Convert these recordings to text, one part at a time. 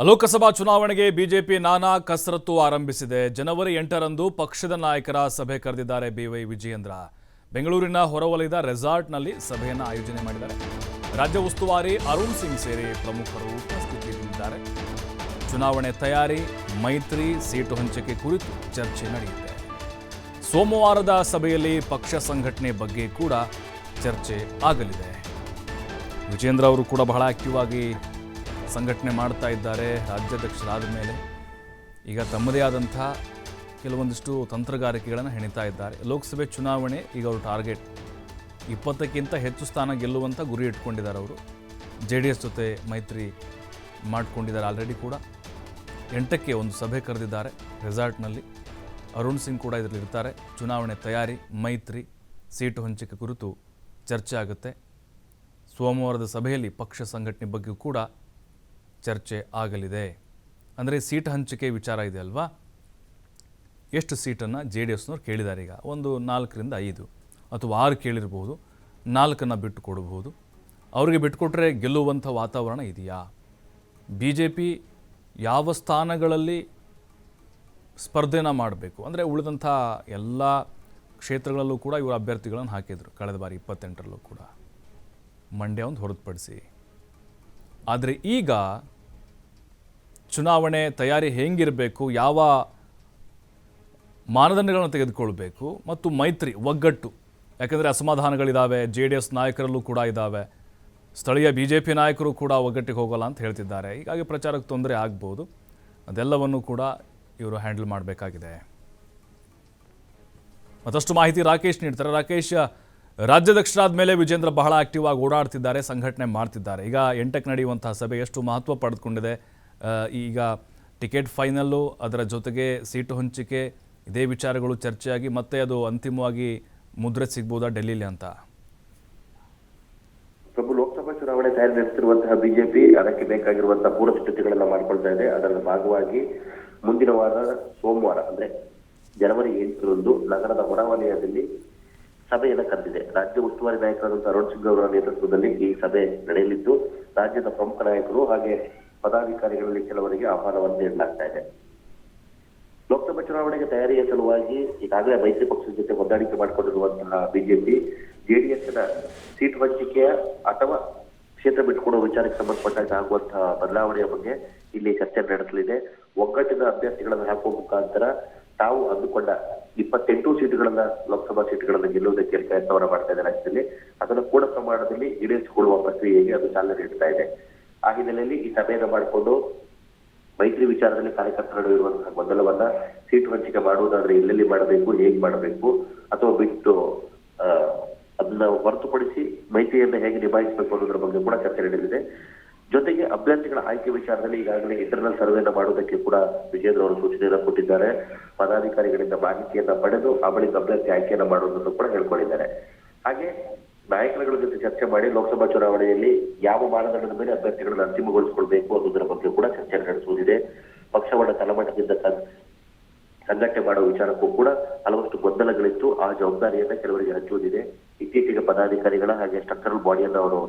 ಲೋಕಸಭಾ ಚುನಾವಣೆಗೆ ಬಿಜೆಪಿ ನಾನಾ ಕಸರತ್ತು ಆರಂಭಿಸಿದೆ. ಜನವರಿ 8ರಂದು ಪಕ್ಷದ ನಾಯಕರ ಸಭೆ ಕರೆದಿದ್ದಾರೆ ಬಿವೈ ವಿಜಯೇಂದ್ರ. ಬೆಂಗಳೂರಿನ ಹೊರವಲಯದ ರೆಸಾರ್ಟ್ನಲ್ಲಿ ಸಭೆಯನ್ನು ಆಯೋಜನೆ ಮಾಡಿದ್ದಾರೆ. ರಾಜ್ಯ ಉಸ್ತುವಾರಿ ಅರುಣ್ ಸಿಂಗ್ ಸೇರಿ ಪ್ರಮುಖರು ಉಪಸ್ಥಿತಿಯಲ್ಲಿದ್ದಾರೆ. ಚುನಾವಣೆ ತಯಾರಿ, ಮೈತ್ರಿ, ಸೀಟು ಹಂಚಿಕೆ ಕುರಿತು ಚರ್ಚೆ ನಡೆಯುತ್ತೆ. ಸೋಮವಾರದ ಸಭೆಯಲ್ಲಿ ಪಕ್ಷ ಸಂಘಟನೆ ಬಗ್ಗೆ ಕೂಡ ಚರ್ಚೆ ಆಗಲಿದೆ. ವಿಜೇಂದ್ರ ಅವರು ಕೂಡ ಬಹಳ ಆಕ್ಟಿವ್ ಆಗಿ ಸಂಘಟನೆ ಮಾಡ್ತಾ ಇದ್ದಾರೆ. ರಾಜ್ಯಾಧ್ಯಕ್ಷರಾದ ಮೇಲೆ ಈಗ ತಮ್ಮದೇ ಆದಂಥ ಕೆಲವೊಂದಿಷ್ಟು ತಂತ್ರಗಾರಿಕೆಗಳನ್ನು ಹೆಣಿತಾ ಇದ್ದಾರೆ. ಲೋಕಸಭೆ ಚುನಾವಣೆ ಈಗ ಅವರು ಟಾರ್ಗೆಟ್ 20ಕ್ಕಿಂತ ಹೆಚ್ಚು ಸ್ಥಾನ ಗೆಲ್ಲುವಂಥ ಗುರಿ ಇಟ್ಕೊಂಡಿದ್ದಾರೆ. ಅವರು JDS ಜೊತೆ ಮೈತ್ರಿ ಮಾಡಿಕೊಂಡಿದ್ದಾರೆ. ಆಲ್ರೆಡಿ ಕೂಡ 8ಕ್ಕೆ ಒಂದು ಸಭೆ ಕರೆದಿದ್ದಾರೆ ರೆಸಾರ್ಟ್ನಲ್ಲಿ. ಅರುಣ್ ಸಿಂಗ್ ಕೂಡ ಇದರಲ್ಲಿ ಇರ್ತಾರೆ. ಚುನಾವಣೆ ತಯಾರಿ, ಮೈತ್ರಿ, ಸೀಟು ಹಂಚಿಕೆ ಕುರಿತು ಚರ್ಚೆ ಆಗುತ್ತೆ. ಸೋಮವಾರದ ಸಭೆಯಲ್ಲಿ ಪಕ್ಷ ಸಂಘಟನೆ ಬಗ್ಗೆ ಕೂಡ ಚರ್ಚೆ ಆಗಲಿದೆ. ಅಂದರೆ ಸೀಟ್ ಹಂಚಿಕೆ ವಿಚಾರ ಇದೆ ಅಲ್ವಾ, ಎಷ್ಟು ಸೀಟನ್ನು JDSನವ್ರು ಕೇಳಿದ್ದಾರೆ. ಈಗ ಒಂದು 4ರಿಂದ 5 ಅಥವಾ 6 ಕೇಳಿರ್ಬೋದು, 4ನ್ನು ಬಿಟ್ಟು ಕೊಡಬಹುದು. ಅವರಿಗೆ ಬಿಟ್ಟುಕೊಟ್ರೆ ಗೆಲ್ಲುವಂಥ ವಾತಾವರಣ ಇದೆಯಾ? BJP ಯಾವ ಸ್ಥಾನಗಳಲ್ಲಿ ಸ್ಪರ್ಧೆನ ಮಾಡಬೇಕು ಅಂದರೆ ಉಳಿದಂಥ ಎಲ್ಲ ಕ್ಷೇತ್ರಗಳಲ್ಲೂ ಕೂಡ ಇವರು ಅಭ್ಯರ್ಥಿಗಳನ್ನು ಹಾಕಿದರು ಕಳೆದ ಬಾರಿ 28ರಲ್ಲೂ ಕೂಡ, ಮಂಡ್ಯ ಒಂದು ಹೊರತುಪಡಿಸಿ. ಆದರೆ ಈಗ ಚುನಾವಣೆ ತಯಾರಿ ಹೆಂಗಿರಬೇಕು, ಯಾವ ಮಾನದಂಡಗಳನ್ನು ತೆಗೆದುಕೊಳ್ಬೇಕು ಮತ್ತು ಮೈತ್ರಿ ಒಗ್ಗಟ್ಟು, ಯಾಕೆಂದರೆ ಅಸಮಾಧಾನಗಳಿದ್ದಾವೆ. JDS ನಾಯಕರಲ್ಲೂ ಕೂಡ ಇದ್ದಾವೆ. ಸ್ಥಳೀಯ BJP ನಾಯಕರು ಕೂಡ ಒಗ್ಗಟ್ಟಿಗೆ ಹೋಗಲ್ಲ ಅಂತ ಹೇಳ್ತಿದ್ದಾರೆ. ಹೀಗಾಗಿ ಪ್ರಚಾರಕ್ಕೆ ತೊಂದರೆ ಆಗ್ಬೋದು. ಅದೆಲ್ಲವನ್ನು ಕೂಡ ಇವರು ಹ್ಯಾಂಡಲ್ ಮಾಡಬೇಕಾಗಿದೆ. ಮತ್ತಷ್ಟು ಮಾಹಿತಿ ರಾಕೇಶ್ ನೀಡ್ತಾರೆ. ರಾಕೇಶ್, ರಾಜ್ಯಾಧ್ಯಕ್ಷರಾದ ಮೇಲೆ ವಿಜೇಂದ್ರ ಬಹಳ ಆಕ್ಟಿವ್ ಆಗಿ ಓಡಾಡ್ತಿದ್ದಾರೆ, ಸಂಘಟನೆ ಮಾಡ್ತಿದ್ದಾರೆ. ಈಗ 8ಕ್ಕೆ ನಡೆಯುವಂತಹ ಸಭೆ ಎಷ್ಟು ಮಹತ್ವ ಪಡೆದುಕೊಂಡಿದೆ? ಈಗ ಟಿಕೆಟ್ ಫೈನಲ್ಲು, ಅದರ ಜೊತೆಗೆ ಸೀಟು ಹಂಚಿಕೆ, ಇದೇ ವಿಚಾರಗಳು ಚರ್ಚೆಯಾಗಿ ಮತ್ತೆ ಅದು ಅಂತಿಮವಾಗಿ ಮುದ್ರೆ ಸಿಗ್ಬೋದಾ ಡೆಲ್ಲಿಲಿ ಅಂತ? ಪ್ರಭು, ಲೋಕಸಭಾ ಚುನಾವಣೆ ತಯಾರಿ ನಡೆಸಿರುವಂತಹ BJP ಅದಕ್ಕೆ ಬೇಕಾಗಿರುವಂತಹ ಪೂರ್ವ ಸಿದ್ಧತೆಗಳೆಲ್ಲ ಮಾಡ್ಕೊಳ್ತಾ ಇದೆ. ಅದರ ಭಾಗವಾಗಿ ಮುಂದಿನ ವಾರ ಸೋಮವಾರ ಅಂದ್ರೆ ಜನವರಿ 8ರಂದು ನಗರದ ಹೊರವಲಯದಲ್ಲಿ ಸಭೆಯನ್ನು ಕರೆದಿದೆ. ರಾಜ್ಯ ಉಸ್ತುವಾರಿ ನಾಯಕರಾದಂತಹ ಅರುಣ್ ಸಿಂಗ್ ಅವರ ನೇತೃತ್ವದಲ್ಲಿ ಈ ಸಭೆ ನಡೆಯಲಿದ್ದು, ರಾಜ್ಯದ ಪ್ರಮುಖ ನಾಯಕರು ಹಾಗೆ ಪದಾಧಿಕಾರಿಗಳಲ್ಲಿ ಕೆಲವರಿಗೆ ಆಹ್ವಾನವನ್ನು ನೀಡಲಾಗ್ತಾ ಇದೆ. ಲೋಕಸಭಾ ಚುನಾವಣೆಗೆ ತಯಾರಿಯ ಸಲುವಾಗಿ ಈಗಾಗಲೇ ಮೈತ್ರಿ ಪಕ್ಷದ ಜೊತೆ ಹೊಂದಾಣಿಕೆ ಮಾಡಿಕೊಂಡಿರುವಂತಹ BJP JDSನ ಸೀಟು ಹಂಚಿಕೆಯ ಅಥವಾ ಕ್ಷೇತ್ರ ಬಿಟ್ಟುಕೊಡುವ ವಿಚಾರಕ್ಕೆ ಸಂಬಂಧಪಟ್ಟಾಗ ಆಗುವಂತಹ ಬದಲಾವಣೆಯ ಬಗ್ಗೆ ಇಲ್ಲಿ ಚರ್ಚೆ ನಡೆಸಲಿದೆ. ಒಗ್ಗಟ್ಟಿನ ಅಭ್ಯರ್ಥಿಗಳನ್ನು ಹಾಕುವ ಮುಖಾಂತರ ತಾವು ಅಂದುಕೊಂಡ 28 ಸೀಟುಗಳನ್ನ, ಲೋಕಸಭಾ ಸೀಟುಗಳನ್ನು ಗೆಲ್ಲುವುದಕ್ಕೆ ಪ್ರಯತ್ನವನ್ನು ಮಾಡ್ತಾ ಇದೆ ರಾಜ್ಯದಲ್ಲಿ. ಅದನ್ನು ಪೂರ್ಣ ಪ್ರಮಾಣದಲ್ಲಿ ಈಡೇರಿಸಿಕೊಳ್ಳುವ ಪ್ರಕ್ರಿಯೆಗೆ ಅದು ಚಾಲನೆ ನೀಡ್ತಾ ಇದೆ. ಆ ಹಿನ್ನೆಲೆಯಲ್ಲಿ ಈ ಸಭೆಯನ್ನು ಮಾಡಿಕೊಂಡು ಮೈತ್ರಿ ವಿಚಾರದಲ್ಲಿ ಕಾರ್ಯಕರ್ತರ ನಡುವೆ ಇರುವಂತಹ ಗೊಂದಲವನ್ನ, ಸೀಟು ಹಂಚಿಕೆ ಮಾಡುವುದಾದ್ರೆ ಎಲ್ಲೆಲ್ಲಿ ಮಾಡಬೇಕು, ಹೇಗೆ ಮಾಡಬೇಕು, ಅಥವಾ ಬಿಟ್ಟು ಅದನ್ನ ಹೊರತುಪಡಿಸಿ ಮೈತ್ರಿಯನ್ನ ಹೇಗೆ ನಿಭಾಯಿಸಬೇಕು ಅನ್ನೋದ್ರ ಬಗ್ಗೆ ಕೂಡ ಚರ್ಚೆ ನಡೆದಿದೆ. ಜೊತೆಗೆ ಅಭ್ಯರ್ಥಿಗಳ ಆಯ್ಕೆ ವಿಚಾರದಲ್ಲಿ ಈಗಾಗಲೇ ಇಂಟರ್ನಲ್ ಸರ್ವೆನ ಮಾಡುವುದಕ್ಕೆ ಕೂಡ ವಿಜೇಂದ್ರ ಅವರು ಸೂಚನೆಯನ್ನು ಕೊಟ್ಟಿದ್ದಾರೆ. ಪದಾಧಿಕಾರಿಗಳಿಂದ ಮಾಹಿತಿಯನ್ನ ಪಡೆದು ಆ ಬಳಿಕ ಅಭ್ಯರ್ಥಿ ಆಯ್ಕೆಯನ್ನ ಮಾಡುವುದನ್ನು ಕೂಡ ಹೇಳ್ಕೊಂಡಿದ್ದಾರೆ. ಹಾಗೆ ನಾಯಕರುಗಳ ಜೊತೆ ಚರ್ಚೆ ಮಾಡಿ ಲೋಕಸಭಾ ಚುನಾವಣೆಯಲ್ಲಿ ಯಾವ ಮಾನದಂಡದ ಮೇಲೆ ಅಭ್ಯರ್ಥಿಗಳನ್ನು ಅಂತಿಮಗೊಳಿಸಿಕೊಳ್ಬೇಕು ಅನ್ನೋದರ ಬಗ್ಗೆ ಕೂಡ ಚರ್ಚೆ ನಡೆಸುವುದಿದೆ. ಪಕ್ಷವನ್ನ ತಳಮಟ್ಟದಿಂದ ಸಂಘಟನೆ ಮಾಡುವ ವಿಚಾರಕ್ಕೂ ಕೂಡ ಹಲವಷ್ಟು ಗೊಂದಲಗಳಿತ್ತು. ಆ ಜವಾಬ್ದಾರಿಯನ್ನ ಕೆಲವರಿಗೆ ಹಂಚುವುದಿದೆ. ಇತ್ತೀಚೆಗೆ ಪದಾಧಿಕಾರಿಗಳ ಹಾಗೆ ಸ್ಟ್ರಕ್ಚರಲ್ ಬಾಡಿಯನ್ನ ಅವರು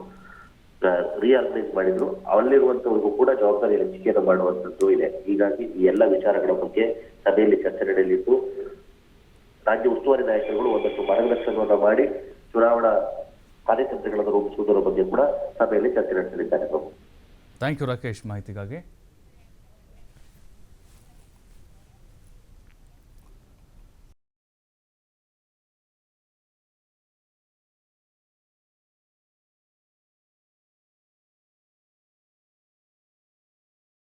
ರಿಆರ್ಗನೈಸ್ ಮಾಡಿದ್ರು. ಅಲ್ಲಿರುವಂತವರಿಗೂ ಕೂಡ ಜವಾಬ್ದಾರಿ ಹಂಚಿಕೆಯನ್ನು ಮಾಡುವಂತದ್ದು ಇದೆ. ಹೀಗಾಗಿ ಈ ಎಲ್ಲ ವಿಚಾರಗಳ ಬಗ್ಗೆ ಸಭೆಯಲ್ಲಿ ಚರ್ಚೆ ನಡೆಯಲಿದ್ದು, ರಾಜ್ಯ ಉಸ್ತುವಾರಿ ನಾಯಕರುಗಳು ಒಂದಷ್ಟು ಮಾರ್ಗದರ್ಶನವನ್ನು ಮಾಡಿ ಚುನಾವಣಾ ಕಾರ್ಯತಂತ್ರಗಳನ್ನು ರೂಪಿಸುವುದರ ಬಗ್ಗೆ ಕೂಡ ಸಭೆಯಲ್ಲಿ ಚರ್ಚೆ ನಡೆಸಲಿದ್ದಾರೆ. ಥ್ಯಾಂಕ್ ಯು ರಾಕೇಶ್ ಮಾಹಿತಿಗಾಗಿ.